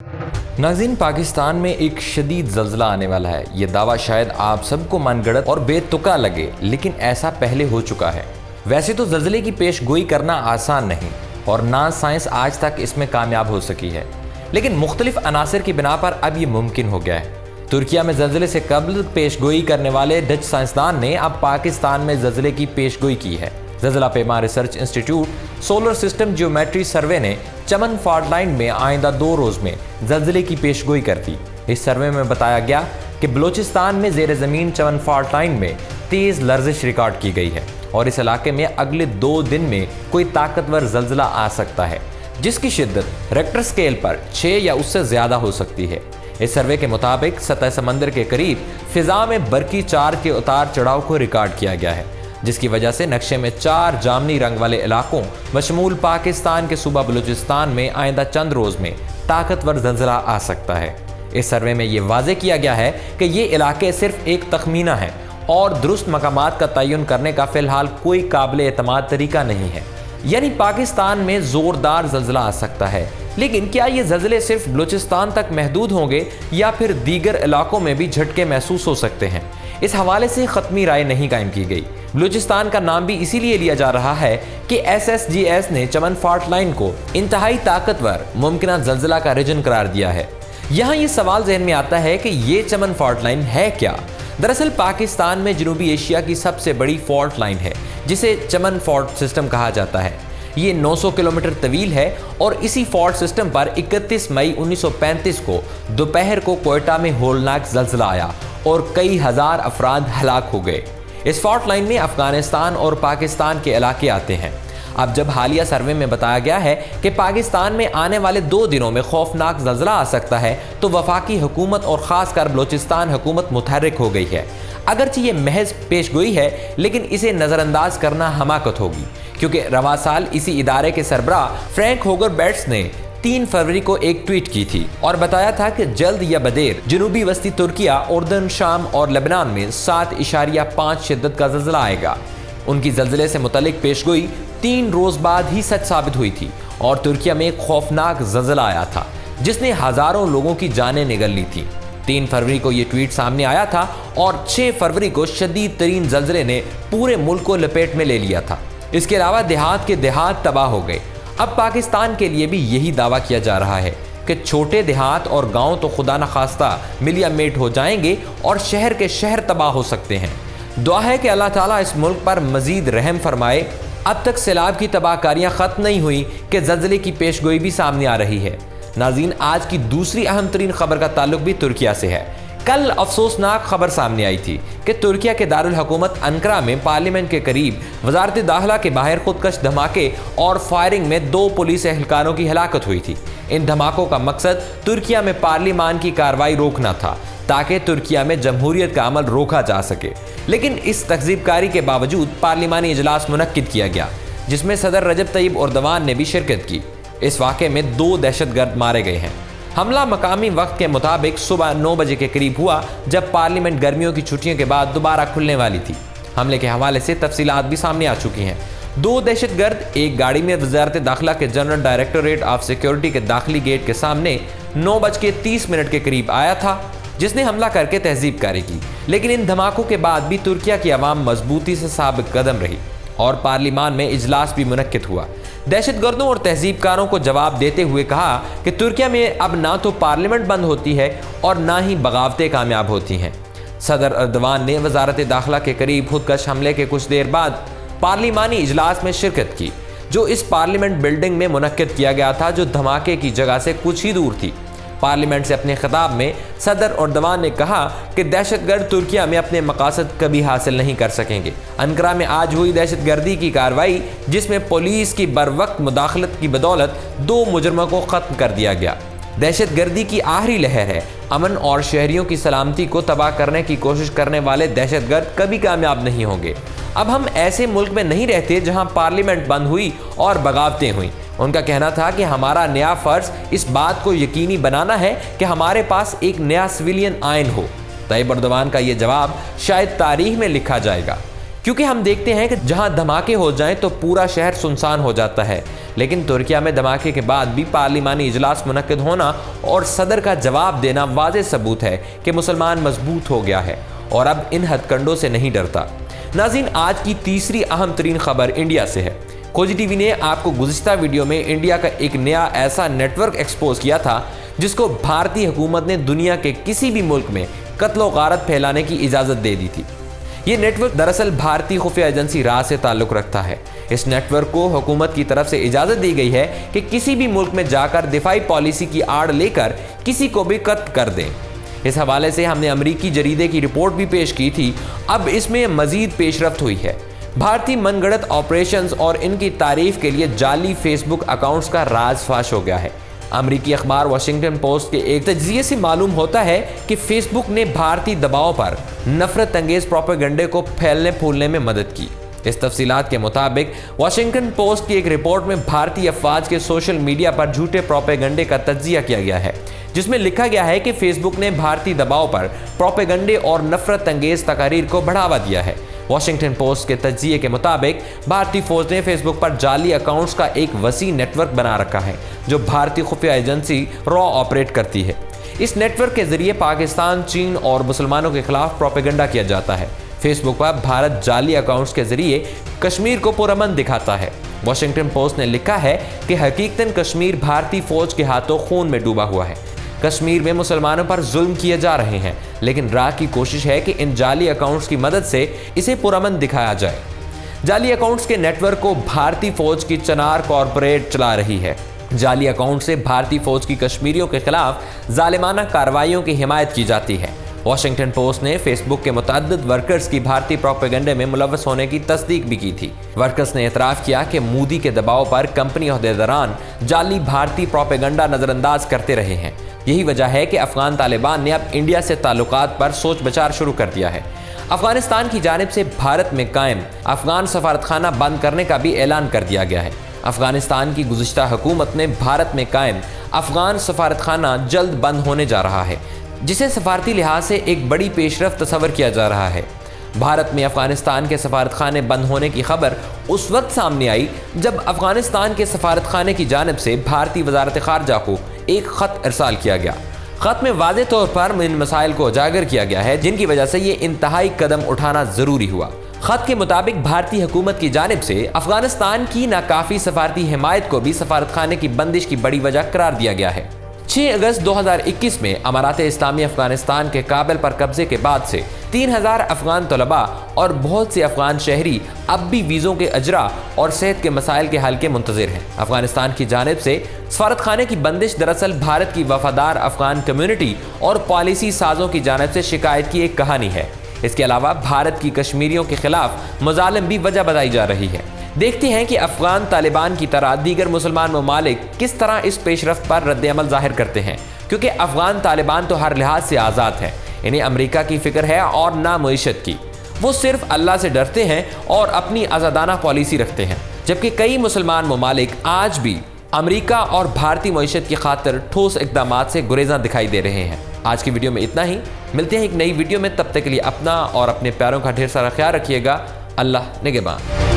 नाज़रीन, पाकिस्तान में एक शदीद ज़ल्ज़ला आने वाला है। ये दावा शायद आप सबको मनगढ़ंत और बेतुका लगे, लेकिन ऐसा पहले हो चुका है। वैसे तो ज़ल्ज़ले की पेश गोई करना आसान नहीं और ना साइंस आज तक इसमें कामयाब हो सकी है, लेकिन मुख्तलिफ अनासर की बिना पर अब ये मुमकिन हो गया है। तुर्किया में ज़ल्ज़ले से कबल पेश गोई करने वाले डच साइंसदान ने अब पाकिस्तान में ज़ल्ज़ले की पेश गोई की है। ज़ल्ज़ला पेमा research institute solar system geometry survey ने चमन फॉल्ट लाइन में आइंदा 2 रोज़ में ज़ल्ज़ले की पेशगोई कर दी। इस सर्वे में बताया गया कि बलूचिस्तान में ज़ेर ज़मीन चमन फॉल्ट लाइन में तेज़ लर्जिश रिकॉर्ड की गई है और इस इलाके में अगले 2 दिन में कोई ताकतवर ज़ल्ज़ला आ सकता है, जिसकी शिद्दत रेक्टर स्केल पर 6 या उससे ज़्यादा हो सकती है। इस सर्वे के मुताबिक सतह समंदर के करीब फ़िज़ा में बरकी चार्ज के उतार चढ़ाव को रिकॉर्ड किया गया है, जिसकी वजह से नक्शे में 4 जामनी रंग वाले इलाकों बशमूल पाकिस्तान के सूबा बलूचिस्तान में आइंदा चंद रोज़ में ताकतवर ज़ल्ज़ला आ सकता है। इस सर्वे में ये वाज़े किया गया है कि ये इलाके सिर्फ एक तखमीना है और दुरुस्त मकामात का तयन करने का फ़िलहाल कोई काबिल एतमाद तरीका नहीं है। यानी पाकिस्तान में ज़ोरदार ज़ल्ज़ला आ सकता है, लेकिन क्या ये ज़ल्ज़ले सिर्फ बलूचिस्तान तक महदूद होंगे या फिर दीगर इलाकों में भी झटके महसूस हो सकते हैं? इस हवाले से ख़त्मी राय नहीं कायम की गई। बलूचिस्तान का नाम भी इसीलिए लिया जा रहा है कि SSGS ने चमन फॉल्ट लाइन को इंतहाई ताकतवर मुमकिन ज़ल्ज़ला का रीजन करार दिया है। यहाँ ये सवाल जहन में आता है कि ये चमन फॉल्ट लाइन है क्या? दरअसल पाकिस्तान में जनूबी एशिया की सबसे बड़ी फॉल्ट लाइन है, जिसे चमन फॉल्ट सिस्टम कहा जाता है। ये 900 किलोमीटर तवील है और इसी फॉल्ट सिस्टम पर 31 मई 1935 को दोपहर को कोयटा में होलनाक ज़ल्ज़ला आया और कई हज़ार अफराद हलाक हो गए। इस फॉल्ट लाइन में अफगानिस्तान और पाकिस्तान के इलाके आते हैं। अब जब हालिया सर्वे में बताया गया है कि पाकिस्तान में आने वाले 2 दिनों में खौफनाक ज़ल्ज़ला आ सकता है, तो वफाकी हुकूमत और ख़ासकर बलूचिस्तान हुकूमत मुतहर्रिक हो गई है। अगरचे ये महज पेशगोई है, लेकिन इसे नज़रअंदाज करना हमाकत होगी, क्योंकि रवा साल इसी इदारे के सरबराह फ्रैंक होगर बेट्स ने 3 फरवरी को एक ट्वीट की थी और बताया था कि जल्द या बदेर जनूबी वस्ती तुर्किया, उर्दन, शाम और लेबनान में 7.5 शिद्दत का ज़ल्ज़ला आएगा। उनकी ज़ल्ज़ले से मुतल्लिक पेशगोई 3 रोज़ बाद ही सच साबित हुई थी और तुर्किया में एक खौफनाक ज़ल्ज़ला आया था, जिसने हज़ारों लोगों की जानें निगल ली थी। 3 फरवरी को ये ट्वीट सामने आया था और 6 फरवरी को शदीद तरीन ज़ल्ज़ले ने पूरे मुल्क को लपेट में ले लिया था। इसके अलावा देहात के देहात तबाह हो गए। अब पाकिस्तान के लिए भी यही दावा किया जा रहा है कि छोटे देहात और गांव तो खुदा न खास्ता मिलिया मेट हो जाएंगे और शहर के शहर तबाह हो सकते हैं। दुआ है कि अल्लाह ताला इस मुल्क पर मजीद रहम फरमाए। अब तक सैलाब की तबाहकारियाँ ख़त्म नहीं हुई कि ज़ल्ज़ले की पेशगोई भी सामने आ रही है। नाज़रीन, आज की दूसरी अहम तरीन खबर का ताल्लुक भी तुर्किया से है। कल अफसोसनाक खबर सामने आई थी कि तुर्किया के दारुल हुकूमत अंकारा में पार्लियामेंट के करीब वजारत दाखिला के बाहर खुदकश धमाके और फायरिंग में 2 पुलिस एहलकारों की हलाकत हुई थी। इन धमाकों का मकसद तुर्किया में पार्लियामान की कार्रवाई रोकना था, ताकि तुर्किया में जमहूरियत का अमल रोका जा सके। लेकिन इस तहज़ीबकारी के बावजूद पार्लिमानी इजलास मुनक्किद किया गया, जिसमें सदर रजब तैयब एर्दोगान ने भी शिरकत की। इस वाक़े में 2 दहशतगर्द मारे गए हैं। हमला मकामी वक्त के मुताबिक सुबह 9 बजे के करीब हुआ, जब पार्लियामेंट गर्मियों की छुट्टियों के बाद दोबारा खुलने वाली थी। हमले के हवाले से तफसीलात भी सामने आ चुकी हैं। 2 दहशतगर्द एक गाड़ी में वजारत दाखिला के जनरल डायरेक्टोरेट ऑफ सिक्योरिटी के दाखिली गेट के सामने 9:30 के करीब आया था, जिसने हमला करके तहज़ीबकारी की। लेकिन इन धमाकों के बाद भी तुर्किया की आवाम मजबूती से साबित कदम रही और पार्लियामान में इजलास भी मुनक्किद हुआ। दहशतगर्दों और तहज़ीबकारों को जवाब देते हुए कहा कि तुर्किया में अब ना तो पार्लियामेंट बंद होती है और ना ही बगावतें कामयाब होती हैं। सदर एर्दोगान ने वजारत दाखिला के करीब खुदकश हमले के कुछ देर बाद पार्लिमानी इजलास में शिरकत की, जो इस पार्लियामेंट बिल्डिंग में मुनक्किद किया गया था, जो धमाके की जगह से कुछ ही दूर थी। पार्लियामेंट से अपने खिताब में सदर एर्दोगान ने कहा कि दहशतगर्द तुर्किया में अपने मकासद कभी हासिल नहीं कर सकेंगे। अंकारा में आज हुई दहशतगर्दी की कार्रवाई, जिसमें पुलिस की बरवक्त मुदाखलत की बदौलत 2 मुजरमों को ख़त्म कर दिया गया। दहशतगर्दी की आखिरी लहर है। अमन और शहरियों की सलामती को तबाह करने की कोशिश करने वाले दहशतगर्द कभी कामयाब नहीं होंगे। अब हम ऐसे मुल्क में नहीं रहते जहां पार्लियामेंट बंद हुई और बगावतें हुई। उनका कहना था कि हमारा नया फ़र्ज इस बात को यकीनी बनाना है कि हमारे पास एक नया सिविलियन आइन हो। तैयब एर्दोगान का ये जवाब शायद तारीख में लिखा जाएगा, क्योंकि हम देखते हैं कि जहां धमाके हो जाएं तो पूरा शहर सुनसान हो जाता है, लेकिन तुर्किया में धमाके के बाद भी पार्लिमानी इजलास मुनक्किद होना और सदर का जवाब देना वाज़ेह सबूत है कि मुसलमान मजबूत हो गया है और अब इन हथकंडों से नहीं डरता। नाज़रीन, आज की तीसरी अहम तरीन खबर इंडिया से है। खोजी टीवी ने आपको गुज़िश्ता वीडियो में इंडिया का एक नया ऐसा नेटवर्क एक्सपोज किया था जिसको भारतीय हुकूमत ने दुनिया के किसी भी मुल्क में कत्ल गारत फैलाने की इजाज़त दे दी थी। ये नेटवर्क दरअसल भारतीय खुफिया एजेंसी राज से ताल्लुक़ रखता है। इस नेटवर्क को हुकूमत की तरफ से इजाज़त दी गई है कि किसी भी मुल्क में जाकर दिफाई पॉलिसी की आड़ लेकर किसी को भी कत्ल कर दें। इस हवाले से हमने अमरीकी जरीदे की रिपोर्ट भी पेश की थी। अब इसमें मजीद पेशरफ्त हुई है। भारतीय मनगढ़ंत ऑपरेशंस और इनकी तारीफ के लिए जाली फेसबुक अकाउंट्स का राज फाश हो गया है। अमरीकी अखबार वाशिंगटन पोस्ट के एक तज्जिये से मालूम होता है कि फेसबुक ने भारतीय दबाव पर नफरत अंगेज प्रोपेगेंडे को फैलने फूलने में मदद की। इस तफसीलात के मुताबिक वाशिंगटन पोस्ट की एक रिपोर्ट में भारतीय अफवाज के सोशल मीडिया पर झूठे प्रोपेगेंडे का तज्जिया किया गया है, जिसमें लिखा गया है कि फेसबुक ने भारतीय दबाव पर प्रोपेगेंडे और नफरत अंगेज तकारीर को बढ़ावा दिया है। वाशिंगटन पोस्ट के तज्जिये के मुताबिक भारतीय फौज ने फेसबुक पर जाली अकाउंट्स का एक वसी नेटवर्क बना रखा है जो भारतीय खुफिया एजेंसी रॉ ऑपरेट करती है। इस नेटवर्क के जरिए पाकिस्तान, चीन और मुसलमानों के खिलाफ प्रोपेगेंडा किया जाता है। फेसबुक पर भारत जाली अकाउंट्स के जरिए कश्मीर को पुरअमन दिखाता है। वाशिंगटन पोस्ट ने लिखा है कि हकीकतन कश्मीर भारतीय फौज के हाथों खून में डूबा हुआ है। कश्मीर में मुसलमानों पर जुल्म किए जा रहे हैं, लेकिन राह की कोशिश है कि इन जाली अकाउंट्स की मदद से इसे पुरअमन दिखाया जाए। जाली अकाउंट्स के नेटवर्क को भारतीय फौज की चनार कॉरपोरेट चला रही है। जाली अकाउंट से भारतीय फौज की कश्मीरियों के खिलाफ जालिमाना कार्रवाइयों की हिमायत की जाती है। वाशिंगटन पोस्ट ने फेसबुक के मुतअद्दिद वर्कर्स की भारतीय प्रोपेगेंडे में मुलव्वस होने की तस्दीक भी की थी। वर्कर्स ने एतराफ़ किया कि मोदी के दबाव पर कंपनी ओहदेदारान जाली भारतीय प्रोपेगेंडा नज़रअंदाज करते रहे हैं। यही वजह है कि अफगान तालिबान ने अब इंडिया से ताल्लुकात पर सोच विचार शुरू कर दिया है। अफगानिस्तान की जानिब से भारत में कायम अफगान सफारतखाना बंद करने का भी ऐलान कर दिया गया है। अफगानिस्तान की गुज़िश्ता हुकूमत में भारत में कायम अफगान सफारतखाना जल्द बंद होने जा रहा है, जिसे सफारती लिहाज से एक बड़ी पेशरफ्त तस्वर किया जा रहा है। भारत में अफगानिस्तान के सफारतखाने बंद होने की खबर उस वक्त सामने आई जब अफगानिस्तान के सफारतखाने की जानिब से भारतीय वजारत खारजा को एक ख़त इरसाल किया गया। ख़त में वाज़ेह तौर पर इन मसाइल को उजागर किया गया है जिनकी वजह से ये इंतहाई कदम उठाना ज़रूरी हुआ। ख़त के मुताबिक भारतीय हुकूमत की जानिब से अफगानिस्तान की नाकाफ़ी सफारती हिमायत को भी सफारतखाने की बंदिश की बड़ी वजह करार दिया गया है। 6 अगस्त 2021 में अमारात इस्लामी अफगानिस्तान के काबिल पर कब्जे के बाद से 3000 अफगान तलबा और बहुत से अफगान शहरी अब भी वीज़ों के अजरा और सेहत के मसाइल के हल के मुंतज़िर हैं। अफगानिस्तान की जानिब से सफारतखाने की बंदिश दरअसल भारत की वफादार अफगान कम्यूनिटी और पॉलिसी साजों की जानिब से शिकायत की एक कहानी है। इसके अलावा भारत की कश्मीरियों के खिलाफ मुजालिम भी वजह बताई जा रही है। देखते हैं कि अफगान तालिबान की तरह दीगर मुसलमान ममालिक किस तरह इस पेशरफ्त पर रद्द-ए-अमल जाहिर करते हैं, क्योंकि अफगान तालिबान तो हर लिहाज से आज़ाद हैं। इन्हें अमेरिका की फ़िक्र है और ना मईशत की। वो सिर्फ अल्लाह से डरते हैं और अपनी आज़ादाना पॉलिसी रखते हैं, जबकि कई मुसलमान ममालिक आज भी अमेरिका और भारतीय मईशत की खातिर ठोस इक़दामात से गुरेज़ां दिखाई दे रहे हैं। आज की वीडियो में इतना ही। मिलते हैं एक नई वीडियो में, तब तक के लिए अपना और अपने प्यारों का ढेर सारा ख्याल रखिएगा। अल्लाह निगहबान।